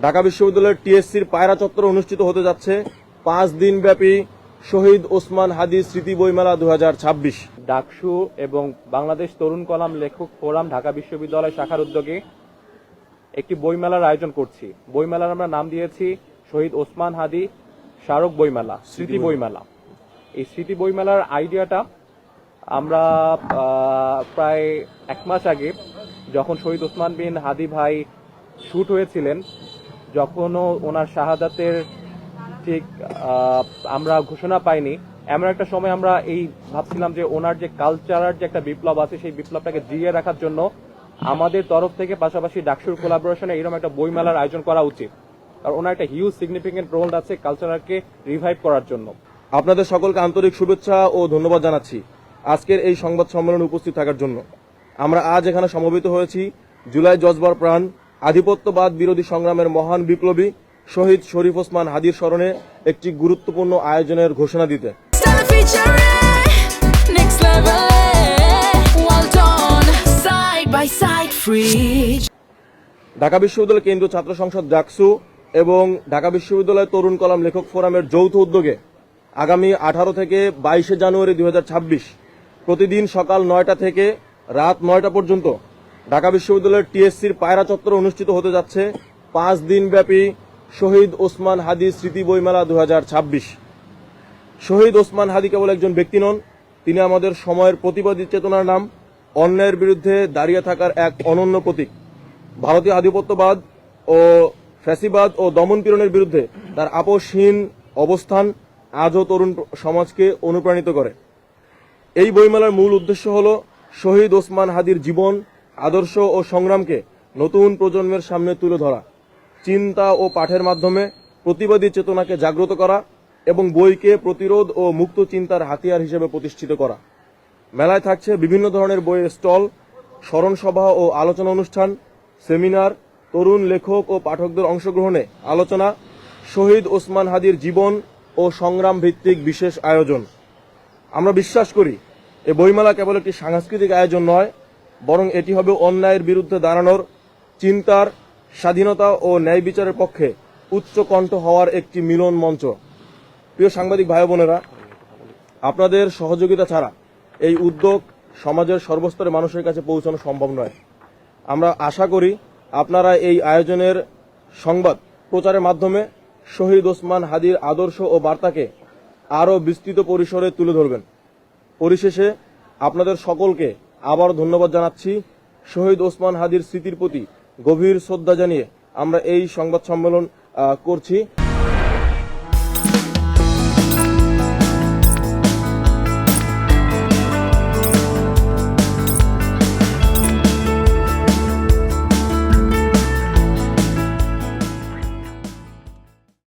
ঢাকা বিশ্ববিদ্যালয়ের টিএসসির পায়রা চত্বরে অনুষ্ঠিত হতে যাচ্ছে 5 দিনব্যাপী শহীদ ওসমান হাদি স্মৃতি বইমেলা 2026। ডাকসু এবং বাংলাদেশ তরুণ কলাম লেখক ফোরাম ঢাকা বিশ্ববিদ্যালয় শাখার উদ্যোগে একটি বইমেলার আয়োজন করছি। বইমেলার আমরা নাম দিয়েছি শহীদ ওসমান হাদি স্মারক বইমেলা, স্মৃতি বইমেলা। এই স্মৃতি বইমেলার আইডিয়াটা আমরা প্রায় 1 মাস আগে, যখন শহীদ ওসমান বিন হাদি ভাই শুট হয়েছিলেন, যখনও ওনার শাহাদাতের ঠিক আমরা ঘোষণা পাইনি, এমন একটা সময় আমরা এই ভাবছিলাম যে ওনার যে কালচারাল যে একটা বিপ্লব আছে, সেই বিপ্লবটাকে জিইয়ে রাখার জন্য আমাদের তরফ থেকে পাশাপাশি ডাকসুর কোলাবোরেশনে এরকম একটা বইমেলার আয়োজন করা উচিত। আর ওনার একটা হিউজ সিগনিফিকেন্ট রোল আছে কালচারকে রিভাইভ করার জন্য। আপনাদের সকলকে আন্তরিক শুভেচ্ছা ও ধন্যবাদ জানাচ্ছি আজকের এই সংবাদ সম্মেলনে উপস্থিত থাকার জন্য। আমরা আজ এখানে সমবেত হয়েছি জুলাই জজবার প্রাণ আধিপত্যবাদ বিরোধী সংগ্রামের মহান বিপ্লবী শহীদ শরীফ ওসমান হাদির স্মরণে একটি গুরুত্বপূর্ণ আয়োজনের ঘোষণা দিতে। ঢাকা বিশ্ববিদ্যালয় কেন্দ্রীয় ছাত্র সংসদ ডাকসু এবং ঢাকা বিশ্ববিদ্যালয় তরুণ কলাম লেখক ফোরামের যৌথ উদ্যোগে আগামী 18 থেকে 22 জানুয়ারি 2026 প্রতিদিন সকাল 9টা থেকে রাত 9টা পর্যন্ত ঢাকা বিশ্ববিদ্যালয়ের টিএসসির পায়রা চত্বরে অনুষ্ঠিত হতে যাচ্ছে 5 দিনব্যাপী শহীদ ওসমান হাদি স্মৃতি বইমেলা 2026। শহীদ ওসমান হাদি কেবল একজন ব্যক্তি নন, তিনি আমাদের সময়ের প্রতিবাদী চেতনার নাম, অন্যায়ের বিরুদ্ধে দাঁড়িয়ে থাকার এক অনন্য প্রতীক। ভারতীয় আধিপত্যবাদ ও ফ্যাসিবাদ ও দমনপীড়নের বিরুদ্ধে তার আপোষহীন অবস্থান আজও তরুণ সমাজকে অনুপ্রাণিত করে। এই বইমেলার মূল উদ্দেশ্য হল শহীদ ওসমান হাদির জীবন, আদর্শ ও সংগ্রামকে নতুন প্রজন্মের সামনে তুলে ধরা, চিন্তা ও পাঠের মাধ্যমে প্রতিবাদী চেতনাকে জাগ্রত করা এবং বইকে প্রতিরোধ ও মুক্ত চিন্তার হাতিয়ার হিসেবে প্রতিষ্ঠিত করা। মেলায় থাকছে বিভিন্ন ধরনের বইয়ের স্টল, স্মরণসভা ও আলোচনা অনুষ্ঠান, সেমিনার, তরুণ লেখক ও পাঠকদের অংশগ্রহণে আলোচনা, শহীদ ওসমান হাদির জীবন ও সংগ্রাম ভিত্তিক বিশেষ আয়োজন। আমরা বিশ্বাস করি এই বইমেলা কেবল একটি সাংস্কৃতিক আয়োজন নয়, বরং এটি হবে অন্যায়ের বিরুদ্ধে দাঁড়ানোর, চিন্তার, স্বাধীনতা ও ন্যায় বিচারের পক্ষে উচ্চ কণ্ঠ হওয়ার একটি মিলন মঞ্চ। প্রিয় সাংবাদিক ভাই বোনেরা, আপনাদের সহযোগিতা ছাড়া এই উদ্যোগ সমাজের সর্বস্তরের মানুষের কাছে পৌঁছানো সম্ভব নয়। আমরা আশা করি আপনারা এই আয়োজনের সংবাদ প্রচারের মাধ্যমে শহীদ ওসমান হাদির আদর্শ ও বার্তাকে আরও বিস্তৃত পরিসরে তুলে ধরবেন। পরিশেষে আপনাদের সকলকে আবার ধন্যবাদ জানাচ্ছি। শহীদ ওসমান হাদির স্মৃতির প্রতি গভীর শ্রদ্ধা জানিয়ে আমরা এই সংবাদ সম্মেলন করছি।